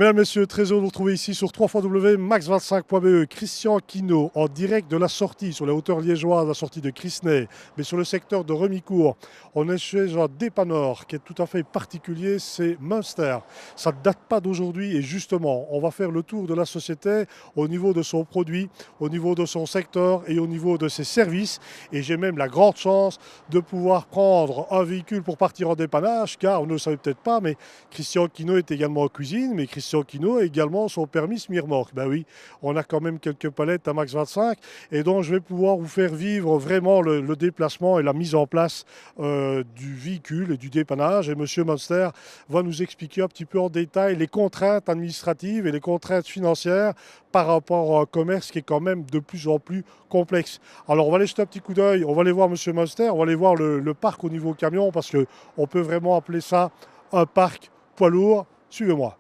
Mesdames, Messieurs, très heureux de vous retrouver ici sur www.max25.be. Christian Quinault, en direct de la sortie sur les hauteurs liégeoises, la sortie de Crisnay, mais sur le secteur de Remicourt. On est chez un dépanneur qui est tout à fait particulier, c'est Münster. Ça ne date pas d'aujourd'hui et justement, on va faire le tour de la société au niveau de son produit, au niveau de son secteur et au niveau de ses services. Et j'ai même la grande chance de pouvoir prendre un véhicule pour partir en dépannage, car vous ne le savez peut-être pas, mais Christian Quinault est également en cuisine, mais Christian Quinault a également son permis semi-remorque. Ben oui, on a quand même quelques palettes à Max 25 et donc je vais pouvoir vous faire vivre vraiment le déplacement et la mise en place du véhicule et du dépannage. Et Monsieur Münster va nous expliquer un petit peu en détail les contraintes administratives et les contraintes financières par rapport à un commerce qui est quand même de plus en plus complexe. Alors on va aller jeter un petit coup d'œil, on va aller voir Monsieur Münster, on va aller voir le parc au niveau camion parce qu'on peut vraiment appeler ça un parc poids lourd. Suivez-moi.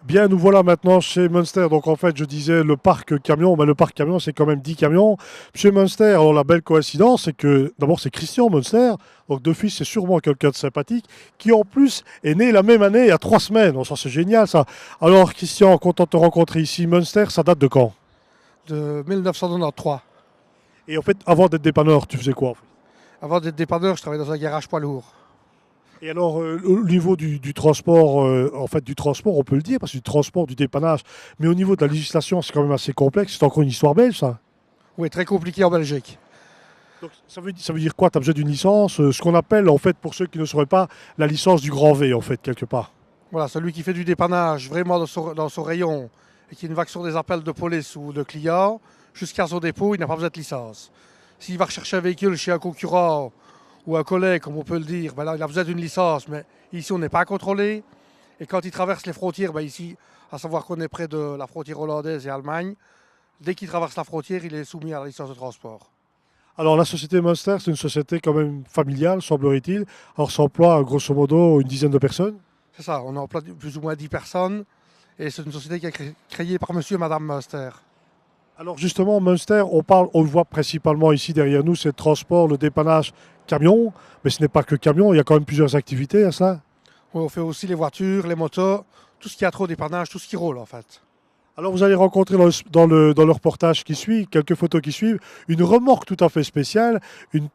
Bien, nous voilà maintenant chez Münster. Donc en fait, je disais le parc camion, mais le parc camion, c'est quand même 10 camions. Chez Münster, alors la belle coïncidence, c'est que d'abord c'est Christian Münster, donc de fils, c'est sûrement quelqu'un de sympathique, qui en plus est né la même année, il y a 3 semaines. Donc ça c'est génial ça. Alors Christian, content de te rencontrer ici. Münster, ça date de quand? De 1993. Et en fait, avant d'être dépanneur, tu faisais quoi en fait? Avant d'être dépanneur, je travaillais dans un garage poids lourd. Et alors, au niveau du transport, en fait, du transport, on peut le dire, parce que du transport, du dépannage, mais au niveau de la législation, c'est quand même assez complexe. C'est encore une histoire belge, ça. Oui, très compliqué en Belgique. Donc, ça veut dire quoi? Tu as besoin d'une licence, ce qu'on appelle, en fait, pour ceux qui ne sauraient pas, la licence du grand V, en fait, quelque part. Voilà, celui qui fait du dépannage vraiment dans son rayon et qui ne va que sur des appels de police ou de clients, jusqu'à son dépôt, il n'a pas besoin de licence. S'il va rechercher un véhicule chez un concurrent ou un collègue, comme on peut le dire, ben là, il a besoin d'une licence, mais ici, on n'est pas contrôlé. Et quand il traverse les frontières, ben ici, à savoir qu'on est près de la frontière hollandaise et Allemagne, dès qu'il traverse la frontière, il est soumis à la licence de transport. Alors, la société Münster, c'est une société quand même familiale, semblerait-il. Alors, ça emploie, grosso modo, une dizaine de personnes. C'est ça, on emploie plus ou moins 10 personnes. Et c'est une société qui est créée par monsieur et madame Münster. Alors justement, Münster, on le voit principalement ici derrière nous, c'est le transport, le dépannage camion, mais ce n'est pas que camion, il y a quand même plusieurs activités à ça. Oui, on fait aussi les voitures, les motos, tout ce qui a trop dépannage, tout ce qui roule en fait. Alors vous allez rencontrer dans le reportage qui suit, quelques photos qui suivent, une remorque tout à fait spéciale, une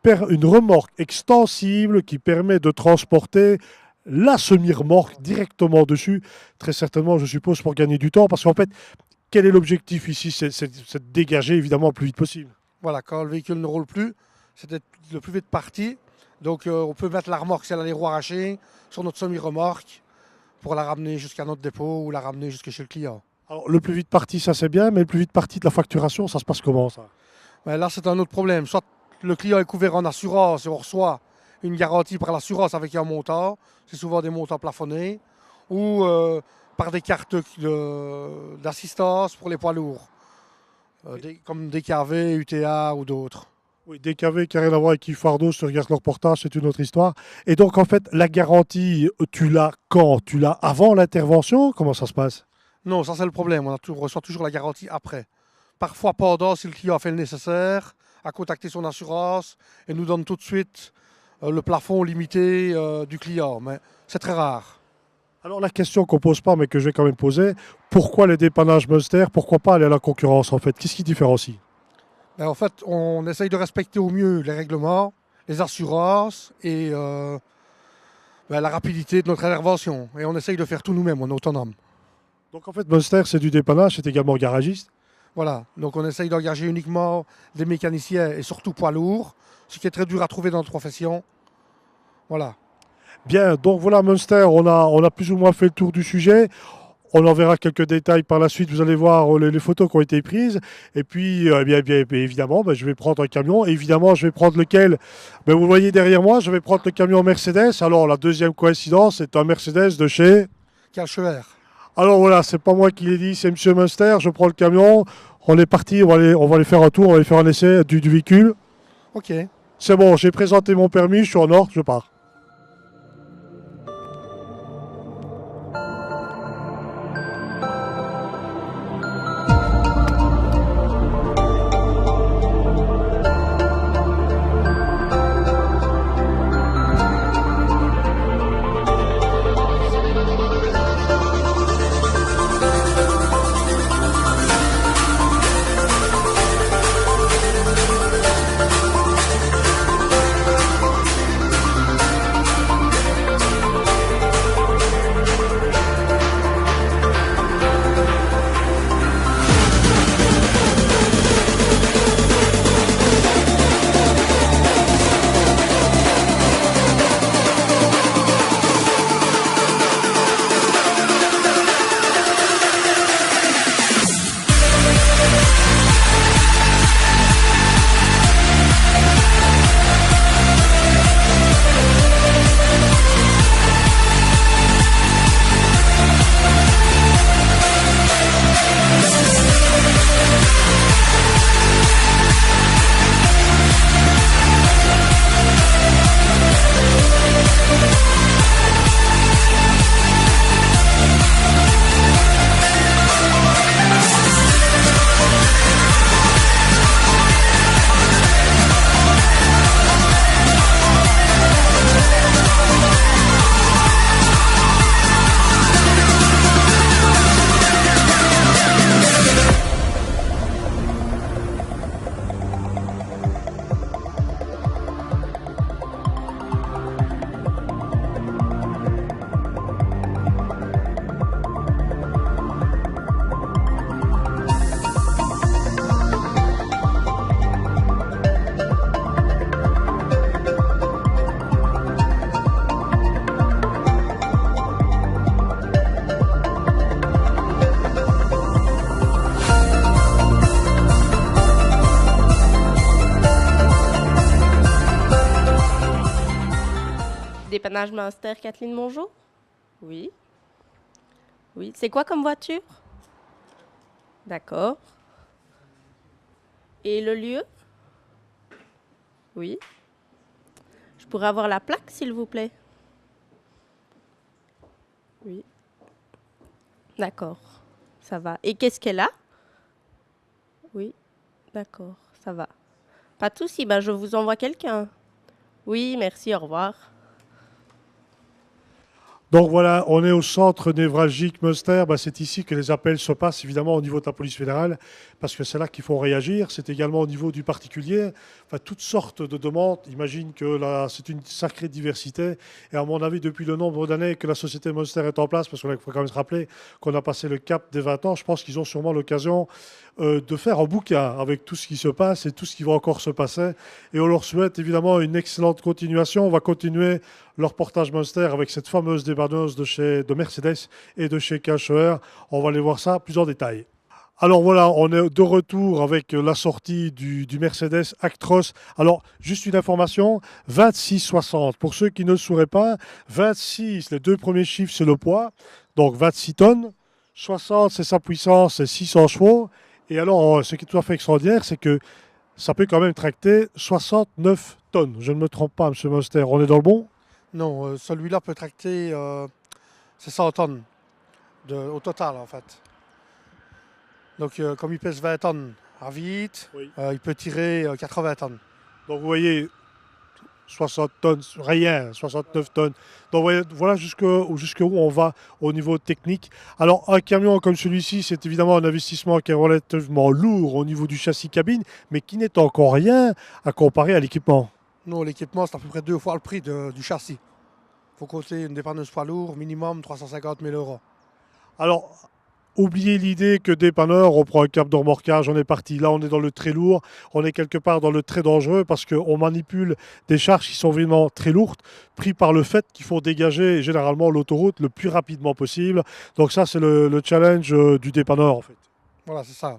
remorque extensible qui permet de transporter la semi-remorque directement dessus, très certainement je suppose pour gagner du temps, parce qu'en fait, quel est l'objectif ici? C'est de dégager évidemment le plus vite possible. Voilà, quand le véhicule ne roule plus, c'est d'être le plus vite parti. Donc on peut mettre la remorque, si elle a les roues arrachées, sur notre semi-remorque pour la ramener jusqu'à notre dépôt ou la ramener jusqu'à chez le client. Alors le plus vite parti, ça c'est bien, mais le plus vite parti de la facturation, ça se passe comment ça? Mais là, c'est un autre problème. Soit le client est couvert en assurance et on reçoit une garantie par l'assurance avec un montant, c'est souvent des montants plafonnés, ou par des cartes d'assistance pour les poids lourds, comme DKV, UTA ou d'autres. Oui, DKV qui n'a rien à voir avec Yves Fardeau, si tu regardes le reportage, c'est une autre histoire. Et donc en fait, la garantie, tu l'as quand? Tu l'as avant l'intervention? Comment ça se passe? Non, ça c'est le problème, on reçoit toujours la garantie après. Parfois pendant, si le client a fait le nécessaire, a contacté son assurance et nous donne tout de suite le plafond limité du client, mais c'est très rare. Alors la question qu'on ne pose pas, mais que je vais quand même poser, pourquoi les dépannages Münster? Pourquoi pas aller à la concurrence en fait? Qu'est-ce qui différencie? Ben, en fait, on essaye de respecter au mieux les règlements, les assurances et la rapidité de notre intervention. Et on essaye de faire tout nous-mêmes, on est autonome. Donc en fait, Münster, c'est du dépannage, c'est également garagiste. Voilà, donc on essaye d'engager uniquement des mécaniciens et surtout poids lourds, ce qui est très dur à trouver dans notre profession. Voilà. Bien, donc voilà Münster, on a plus ou moins fait le tour du sujet. On en verra quelques détails par la suite, vous allez voir les photos qui ont été prises. Et puis, bien, évidemment, je vais prendre un camion. Évidemment, je vais prendre lequel? Vous voyez derrière moi, je vais prendre le camion Mercedes. Alors, la deuxième coïncidence, c'est un Mercedes de chez... Calchever. Alors voilà, c'est pas moi qui l'ai dit, c'est Monsieur Münster. Je prends le camion, on est parti, on va aller faire un tour, on va aller faire un essai du véhicule. Ok. C'est bon, j'ai présenté mon permis, je suis en ordre, je pars. dépannage Münster, Kathleen, bonjour. Oui. Oui. C'est quoi comme voiture? D'accord. Et le lieu? Oui. Je pourrais avoir la plaque, s'il vous plaît? Oui. D'accord. Ça va. Et qu'est-ce qu'elle a? Oui. D'accord. Ça va. Pas de souci. Ben, je vous envoie quelqu'un. Oui, merci. Au revoir. Donc voilà, on est au centre névralgique Münster. C'est ici que les appels se passent, évidemment, au niveau de la police fédérale, parce que c'est là qu'il faut réagir. C'est également au niveau du particulier. Enfin, toutes sortes de demandes. Imagine que là, c'est une sacrée diversité. Et à mon avis, depuis le nombre d'années que la société Münster est en place, parce qu'il faut quand même se rappeler qu'on a passé le cap des 20 ans, je pense qu'ils ont sûrement l'occasion de faire un bouquin avec tout ce qui se passe et tout ce qui va encore se passer. Et on leur souhaite évidemment une excellente continuation. On va continuer leur portage Münster avec cette fameuse dépanneuse de Mercedes et de chez Karlsruhe. On va aller voir ça plus en détail. Alors voilà, on est de retour avec la sortie du Mercedes Actros. Alors, juste une information, 26,60. Pour ceux qui ne le sauraient pas, 26, les deux premiers chiffres, c'est le poids, donc 26 tonnes. 60, c'est sa puissance, c'est 600 chevaux. Et alors, ce qui est tout à fait extraordinaire, c'est que ça peut quand même tracter 69 tonnes. Je ne me trompe pas, M. Münster, on est dans le bon? Non, celui-là peut tracter c'est 100 tonnes au total en fait. Donc comme il pèse 20 tonnes à vite, Oui. il peut tirer 80 tonnes. Donc vous voyez, 60 tonnes, rien, 69 tonnes. Donc voilà jusqu'où on va au niveau technique. Alors un camion comme celui-ci, c'est évidemment un investissement qui est relativement lourd au niveau du châssis cabine, mais qui n'est encore rien à comparer à l'équipement. Non, l'équipement c'est à peu près 2 fois le prix du châssis. Il faut compter une dépanneuse poids lourd, minimum 350 000 euros. Alors, oubliez l'idée que dépanneur, on prend un cap de remorquage, on est parti. Là, on est dans le très lourd, on est quelque part dans le très dangereux parce qu'on manipule des charges qui sont vraiment très lourdes, pris par le fait qu'il faut dégager généralement l'autoroute le plus rapidement possible. Donc ça, c'est le challenge du dépanneur en fait. Voilà, c'est ça.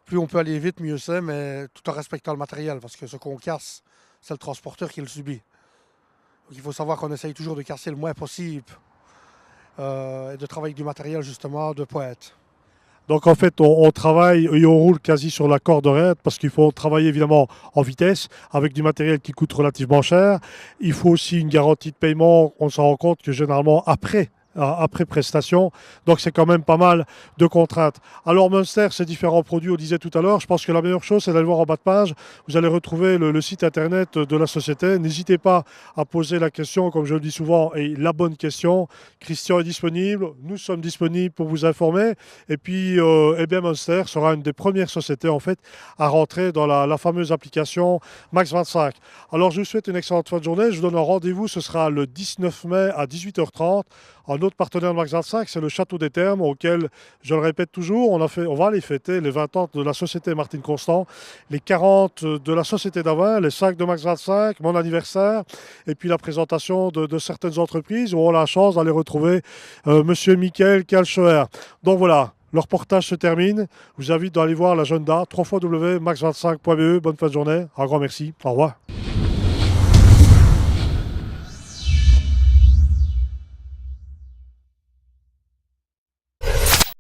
Plus on peut aller vite, mieux c'est, mais tout en respectant le matériel, parce que ce qu'on casse, c'est le transporteur qui le subit. Donc il faut savoir qu'on essaye toujours de casser le moins possible et de travailler avec du matériel justement de pointe. Donc en fait, on travaille et on roule quasi sur la corde raide parce qu'il faut travailler évidemment en vitesse avec du matériel qui coûte relativement cher. Il faut aussi une garantie de paiement. On s'en rend compte que généralement après prestation. Donc c'est quand même pas mal de contraintes. Alors Münster, ces différents produits, on disait tout à l'heure, je pense que la meilleure chose, c'est d'aller voir en bas de page. Vous allez retrouver le site internet de la société. N'hésitez pas à poser la question, comme je le dis souvent, et la bonne question. Christian est disponible, nous sommes disponibles pour vous informer. Et puis, eh bien, Münster sera une des premières sociétés en fait à rentrer dans la fameuse application Max 25. Alors je vous souhaite une excellente fin de journée. Je vous donne un rendez-vous, ce sera le 19 mai à 18h30. Un autre partenaire de Max 25, c'est le Château des Thermes, auquel, je le répète toujours, on va aller fêter les 20 ans de la société Martine Constant, les 40 de la société d'Avin, les 5 de Max 25, mon anniversaire, et puis la présentation de certaines entreprises où on a la chance d'aller retrouver Monsieur Michael Kalschoer. Donc voilà, le reportage se termine. Je vous invite à aller voir l'agenda www.max25.be. Bonne fin de journée. Un grand merci. Au revoir.